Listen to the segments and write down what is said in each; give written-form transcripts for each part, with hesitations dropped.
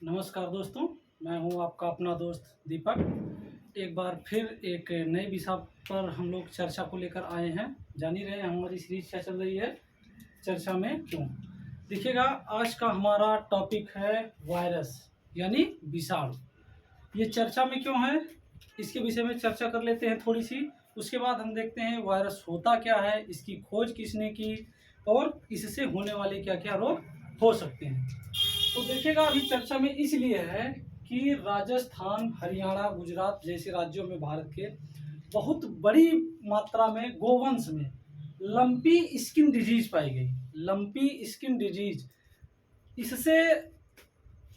नमस्कार दोस्तों, मैं हूं आपका अपना दोस्त दीपक। एक बार फिर एक नए विषय पर हम लोग चर्चा को लेकर आए हैं। जान ही रहे हैं हमारी सीरीज क्या चल रही है, चर्चा में क्यों। देखिएगा, आज का हमारा टॉपिक है वायरस यानी विषाणु। ये चर्चा में क्यों है, इसके विषय में चर्चा कर लेते हैं थोड़ी सी। उसके बाद हम देखते हैं वायरस होता क्या है, इसकी खोज किसने की और इससे होने वाले क्या क्या रोग हो सकते हैं। तो देखिएगा, अभी चर्चा में इसलिए है कि राजस्थान, हरियाणा, गुजरात जैसे राज्यों में भारत के बहुत बड़ी मात्रा में गोवंश में लंपी स्किन डिजीज पाई गई। लंपी स्किन डिजीज, इससे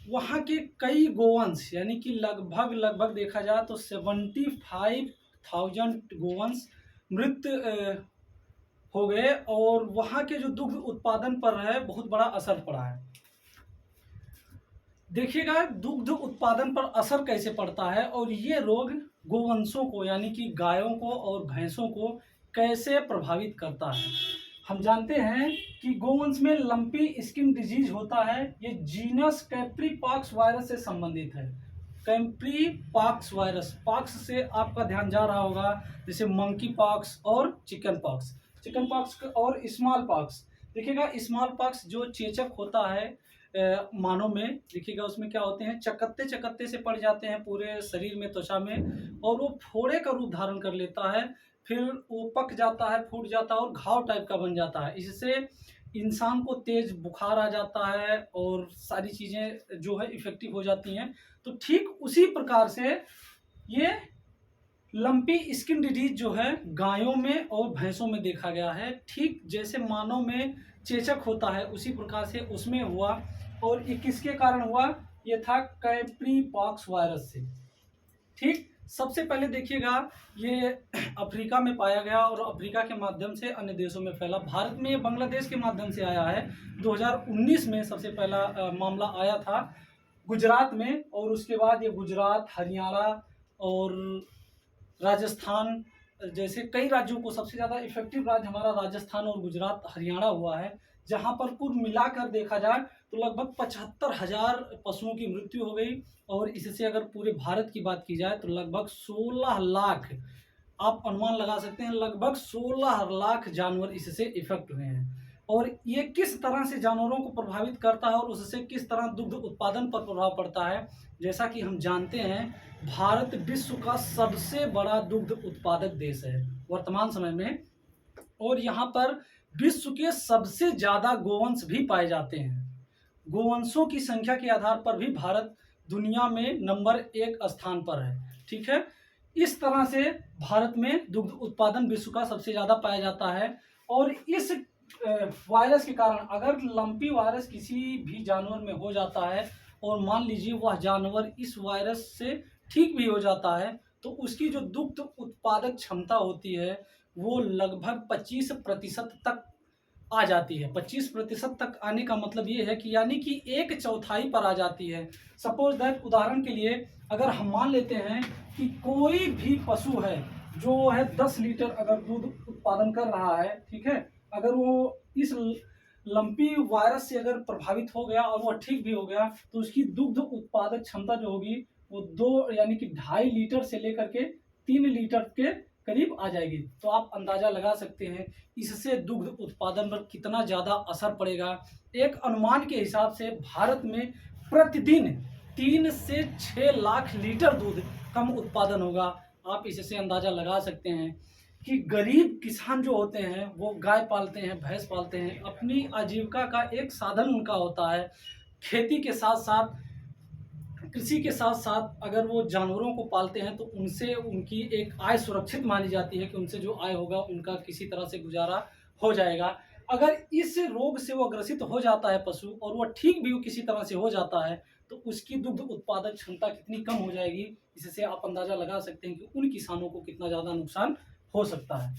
वहाँ के कई गोवंश यानी कि लगभग देखा जाए तो 75,000 गोवंश मृत हो गए और वहाँ के जो दुग्ध उत्पादन पर है बहुत बड़ा असर पड़ा है। देखिएगा, दुग्ध उत्पादन पर असर कैसे पड़ता है और ये रोग गोवंशों को यानी कि गायों को और भैंसों को कैसे प्रभावित करता है। हम जानते हैं कि गोवंश में लंपी स्किन डिजीज होता है। ये जीनस कैप्रीपॉक्स वायरस से संबंधित है। कैप्रीपॉक्स वायरस, पॉक्स से आपका ध्यान जा रहा होगा, जैसे मंकी पॉक्स और चिकन पॉक्स और स्मॉल पॉक्स। देखिएगा, स्मॉल पॉक्स जो चेचक होता है मानव में, देखिएगा उसमें क्या होते हैं, चकत्ते से पड़ जाते हैं पूरे शरीर में, त्वचा में, और वो फोड़े का रूप धारण कर लेता है। फिर वो पक जाता है, फूट जाता है और घाव टाइप का बन जाता है। इससे इंसान को तेज बुखार आ जाता है और सारी चीज़ें जो है इफेक्टिव हो जाती हैं। तो ठीक उसी प्रकार से ये लंपी स्किन डिजीज जो है गायों में और भैंसों में देखा गया है। ठीक जैसे मानव में चेचक होता है उसी प्रकार से उसमें हुआ। और ये किसके कारण हुआ, ये था कैप्रीपॉक्स वायरस से। ठीक, सबसे पहले देखिएगा, ये अफ्रीका में पाया गया और अफ्रीका के माध्यम से अन्य देशों में फैला। भारत में बांग्लादेश के माध्यम से आया है। 2019 में सबसे पहला मामला आया था गुजरात में, और उसके बाद ये गुजरात, हरियाणा और राजस्थान जैसे कई राज्यों को, सबसे ज़्यादा इफेक्टिव राज्य हमारा राजस्थान और गुजरात, हरियाणा हुआ है, जहां पर कुल मिलाकर देखा जाए तो लगभग 75,000 पशुओं की मृत्यु हो गई। और इससे अगर पूरे भारत की बात की जाए तो लगभग 16 लाख, आप अनुमान लगा सकते हैं, लगभग 16 लाख जानवर इससे इफेक्ट हुए हैं। और ये किस तरह से जानवरों को प्रभावित करता है और उससे किस तरह दुग्ध उत्पादन पर प्रभाव पड़ता है, जैसा कि हम जानते हैं भारत विश्व का सबसे बड़ा दुग्ध उत्पादक देश है वर्तमान समय में। और यहाँ पर विश्व के सबसे ज़्यादा गोवंश भी पाए जाते हैं। गोवंशों की संख्या के आधार पर भी भारत दुनिया में नंबर 1 स्थान पर है। ठीक है, इस तरह से भारत में दुग्ध उत्पादन विश्व का सबसे ज़्यादा पाया जाता है। और इस वायरस के कारण अगर लंपी वायरस किसी भी जानवर में हो जाता है और मान लीजिए वह जानवर इस वायरस से ठीक भी हो जाता है, तो उसकी जो दुग्ध उत्पादक क्षमता होती है वो लगभग 25% तक आ जाती है। 25% तक आने का मतलब ये है कि यानी कि 1/4 पर आ जाती है। सपोज दैट, उदाहरण के लिए अगर हम मान लेते हैं कि कोई भी पशु है जो है 10 लीटर अगर दूध उत्पादन कर रहा है, ठीक है, अगर वो इस लंपी वायरस से अगर प्रभावित हो गया और वह ठीक भी हो गया, तो उसकी दुग्ध उत्पादक क्षमता जो होगी वो 2 यानी कि 2.5 लीटर से लेकर के 3 लीटर के करीब आ जाएगी। तो आप अंदाजा लगा सकते हैं इससे दुग्ध उत्पादन पर कितना ज़्यादा असर पड़ेगा। एक अनुमान के हिसाब से भारत में प्रतिदिन 3 से 6 लाख लीटर दूध कम उत्पादन होगा। आप इससे अंदाजा लगा सकते हैं कि गरीब किसान जो होते हैं वो गाय पालते हैं, भैंस पालते हैं, अपनी आजीविका का एक साधन उनका होता है। खेती के साथ साथ, कृषि के साथ साथ अगर वो जानवरों को पालते हैं तो उनसे उनकी एक आय सुरक्षित मानी जाती है कि उनसे जो आय होगा उनका किसी तरह से गुजारा हो जाएगा। अगर इस रोग से वो ग्रसित हो जाता है पशु और वो ठीक भी किसी तरह से हो जाता है, तो उसकी दुग्ध उत्पादक क्षमता कितनी कम हो जाएगी, इससे आप अंदाजा लगा सकते हैं कि उन किसानों को कितना ज़्यादा नुकसान हो सकता है।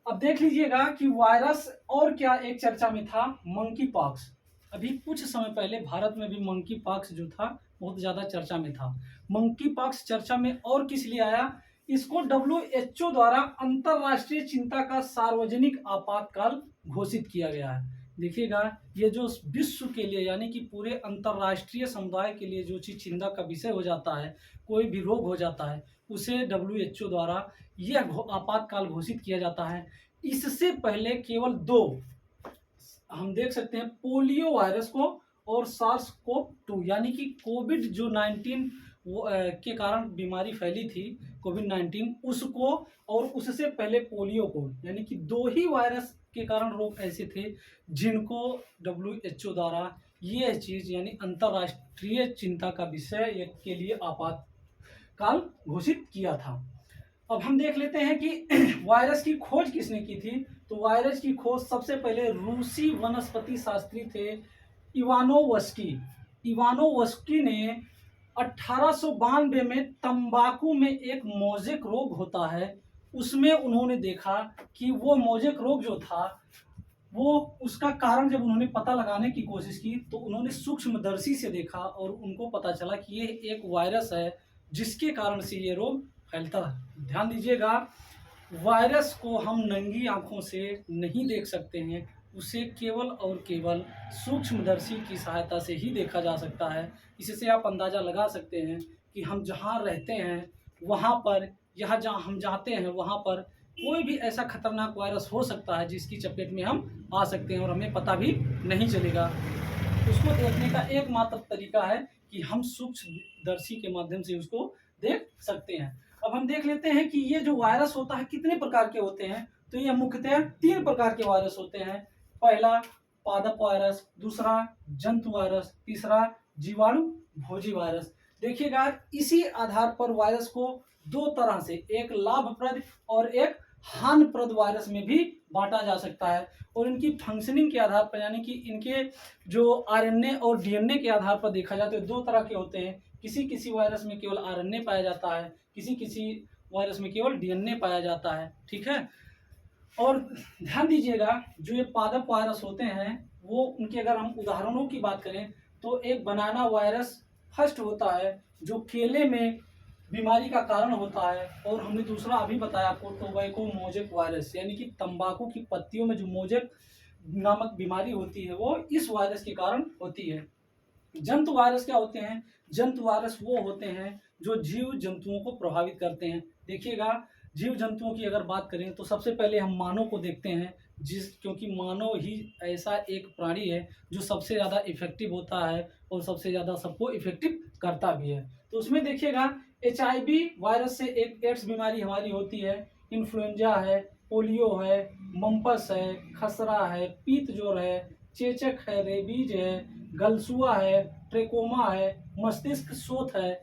अब देख लीजिएगा कि वायरस और क्या एक चर्चा में था, मंकी पॉक्स। अभी कुछ समय पहले भारत में भी मंकी पॉक्स जो था बहुत ज़्यादा चर्चा में था। मंकी पॉक्स चर्चा में और किस लिए आया, इसको WHO द्वारा अंतरराष्ट्रीय चिंता का सार्वजनिक आपातकाल घोषित किया गया है। देखिएगा, ये जो विश्व के लिए यानी कि पूरे अंतर्राष्ट्रीय समुदाय के लिए जो चीज़ चिंता का विषय हो जाता है, कोई भी रोग हो जाता है, उसे डब्ल्यूएचओ द्वारा यह आपातकाल घोषित किया जाता है। इससे पहले केवल 2 हम देख सकते हैं, पोलियो वायरस को और सार्स कोव 2 यानी कि कोविड जो 19 के कारण बीमारी फैली थी, कोविड 19 उसको, और उससे पहले पोलियो को, यानी कि 2 ही वायरस के कारण रोग ऐसे थे जिनको डब्ल्यूएचओ द्वारा ये चीज़ यानी अंतर्राष्ट्रीय चिंता का विषय के लिए आपातकाल घोषित किया था। अब हम देख लेते हैं कि वायरस की खोज किसने की थी। तो वायरस की खोज सबसे पहले रूसी वनस्पति शास्त्री थे इवानोवस्की। इवानोवस्की ने 1892 में तंबाकू में एक मोजेक रोग होता है, उसमें उन्होंने देखा कि वो मोजेक रोग जो था, वो उसका कारण जब उन्होंने पता लगाने की कोशिश की तो उन्होंने सूक्ष्मदर्शी से देखा और उनको पता चला कि ये एक वायरस है जिसके कारण से ये रोग फैलता है। ध्यान दीजिएगा, वायरस को हम नंगी आंखों से नहीं देख सकते हैं, उसे केवल और केवल सूक्ष्मदर्शी की सहायता से ही देखा जा सकता है। इससे आप अंदाज़ा लगा सकते हैं कि हम जहाँ रहते हैं वहाँ पर, यहाँ जहाँ हम जाते हैं वहाँ पर कोई भी ऐसा खतरनाक वायरस हो सकता है जिसकी चपेट में हम आ सकते हैं और हमें पता भी नहीं चलेगा। उसको देखने का एकमात्र तरीका है कि हम सूक्ष्मदर्शी के माध्यम से उसको देख सकते हैं। अब हम देख लेते हैं कि ये जो वायरस होता है कितने प्रकार के होते हैं। तो ये मुख्यतः 3 प्रकार के वायरस होते हैं। पहला पादप वायरस, दूसरा जंतु वायरस, तीसरा जीवाणु भोजी वायरस। देखिएगा, इसी आधार पर वायरस को 2 तरह से, एक लाभप्रद और एक हानिप्रद वायरस में भी बांटा जा सकता है। और इनकी फंक्शनिंग के आधार पर, यानी कि इनके जो आरएनए और डीएनए के आधार पर देखा जाए तो 2 तरह के होते हैं। किसी किसी वायरस में केवल आरएनए पाया जाता है, किसी किसी वायरस में केवल डीएनए पाया जाता है। ठीक है। और ध्यान दीजिएगा, जो ये पादप वायरस होते हैं वो, उनके अगर हम उदाहरणों की बात करें तो एक बनाना वायरस फर्स्ट होता है जो केले में बीमारी का कारण होता है। और हमने दूसरा अभी बताया आपको, टोबैको मोजेक वायरस, यानी कि तंबाकू की पत्तियों में जो मोजेक नामक बीमारी होती है वो इस वायरस के कारण होती है। जंतु वायरस क्या होते हैं? जंतु वायरस वो होते हैं जो जीव जंतुओं को प्रभावित करते हैं। देखिएगा, जीव जंतुओं की अगर बात करें तो सबसे पहले हम मानव को देखते हैं, क्योंकि मानव ही ऐसा एक प्राणी है जो सबसे ज़्यादा इफेक्टिव होता है और सबसे ज़्यादा सबको इफेक्टिव करता भी है। तो उसमें देखिएगा, HIV वायरस से एक एड्स बीमारी हमारी होती है, इन्फ्लुएंजा है, पोलियो है, मम्पस है, खसरा है, पीत ज्वर है, चेचक है, रेबीज है, गलसुआ है, ट्रेकोमा है, मस्तिष्क शोथ है।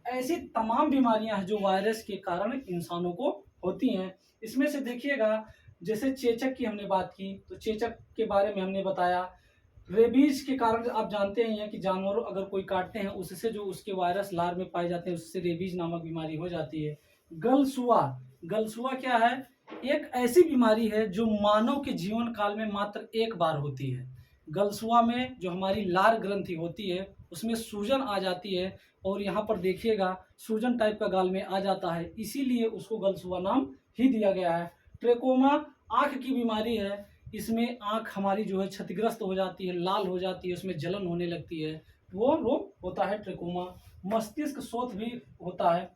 ऐसी तमाम बीमारियां हैं जो वायरस के कारण इंसानों को होती हैं। इसमें से देखिएगा, जैसे चेचक की हमने बात की तो चेचक के बारे में हमने बताया। रेबीज के कारण आप जानते ही हैं कि जानवरों अगर कोई काटते हैं उससे जो उसके वायरस लार में पाए जाते हैं उससे रेबीज नामक बीमारी हो जाती है। गलसुआ, गलसुआ क्या है? एक ऐसी बीमारी है जो मानव के जीवन काल में मात्र एक बार होती है। गलसुआ में जो हमारी लार ग्रंथि होती है उसमें सूजन आ जाती है और यहाँ पर देखिएगा सूजन टाइप का गाल में आ जाता है, इसीलिए उसको गलसुआ नाम ही दिया गया है। ट्रेकोमा आँख की बीमारी है, इसमें आँख हमारी जो है क्षतिग्रस्त हो जाती है, लाल हो जाती है, उसमें जलन होने लगती है, वो रोग होता है ट्रेकोमा। मस्तिष्क शोथ भी होता है।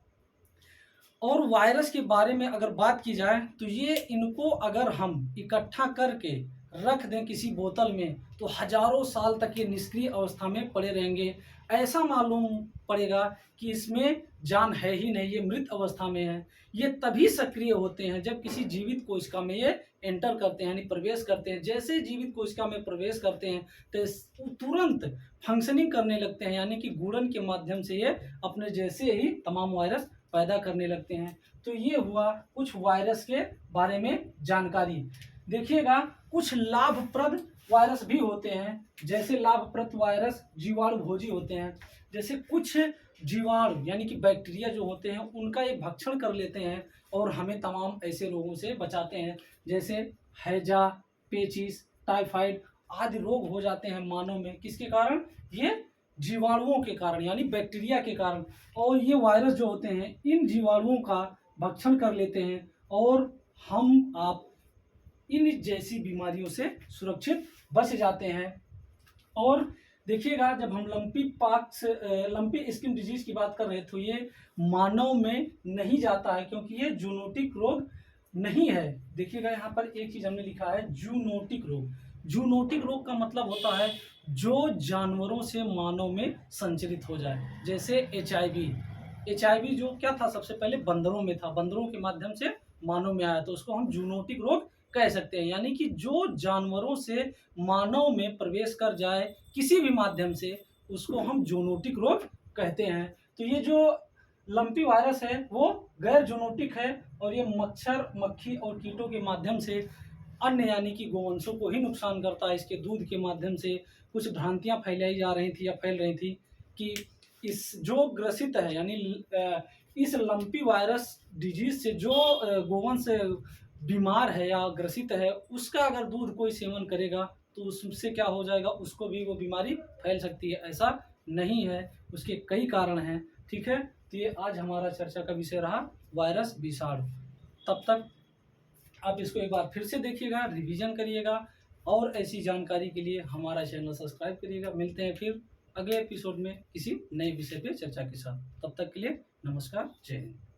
और वायरस के बारे में अगर बात की जाए तो ये, इनको अगर हम इकट्ठा करके रख दें किसी बोतल में तो हजारों साल तक ये निष्क्रिय अवस्था में पड़े रहेंगे। ऐसा मालूम पड़ेगा कि इसमें जान है ही नहीं, ये मृत अवस्था में है। ये तभी सक्रिय होते हैं जब किसी जीवित कोशिका में ये एंटर करते हैं, यानी प्रवेश करते हैं। जैसे जीवित कोशिका में प्रवेश करते हैं तो तुरंत फंक्शनिंग करने लगते हैं, यानी कि गुणन के माध्यम से ये अपने जैसे ही तमाम वायरस पैदा करने लगते हैं। तो ये हुआ कुछ वायरस के बारे में जानकारी। देखिएगा, कुछ लाभप्रद वायरस भी होते हैं, जैसे लाभप्रद वायरस जीवाणु भोजी होते हैं। जैसे कुछ जीवाणु यानी कि बैक्टीरिया जो होते हैं उनका ये भक्षण कर लेते हैं और हमें तमाम ऐसे रोगों से बचाते हैं, जैसे हैजा, पेचिस, टाइफाइड आदि रोग हो जाते हैं मानव में। किसके कारण? ये जीवाणुओं के कारण, यानी बैक्टीरिया के कारण। और ये वायरस जो होते हैं इन जीवाणुओं का भक्षण कर लेते हैं और हम आप इन जैसी बीमारियों से सुरक्षित बच जाते हैं। और देखिएगा, जब हम लंपी स्किन डिजीज की बात कर रहे थे, तो ये मानव में नहीं जाता है क्योंकि ये जूनोटिक रोग नहीं है। देखिएगा यहाँ पर एक चीज हमने लिखा है, जूनोटिक रोग। जूनोटिक रोग का मतलब होता है जो जानवरों से मानव में संचरित हो जाए, जैसे एचआईवी जो क्या था, सबसे पहले बंदरों में था, बंदरों के माध्यम से मानव में आया, तो उसको हम जूनोटिक रोग कह सकते हैं। यानी कि जो जानवरों से मानव में प्रवेश कर जाए किसी भी माध्यम से, उसको हम जूनोटिक रोग कहते हैं। तो ये जो लंपी वायरस है वो गैर जूनोटिक है, और ये मच्छर, मक्खी और कीटों के माध्यम से अन्य यानी कि गोवंशों को ही नुकसान करता है। इसके दूध के माध्यम से कुछ भ्रांतियां फैलाई जा रही थी या फैल रही थी कि इस जो ग्रसित है, यानी इस लंपी वायरस डिजीज से जो गोवंश बीमार है या ग्रसित है, उसका अगर दूध कोई सेवन करेगा तो उससे क्या हो जाएगा, उसको भी वो बीमारी फैल सकती है। ऐसा नहीं है, उसके कई कारण हैं। ठीक है, तो ये आज हमारा चर्चा का विषय रहा, वायरस विषाणु। तब तक आप इसको एक बार फिर से देखिएगा, रिवीजन करिएगा, और ऐसी जानकारी के लिए हमारा चैनल सब्सक्राइब करिएगा। मिलते हैं फिर अगले एपिसोड में किसी नए विषय पे चर्चा के साथ। तब तक के लिए नमस्कार, जय हिंद।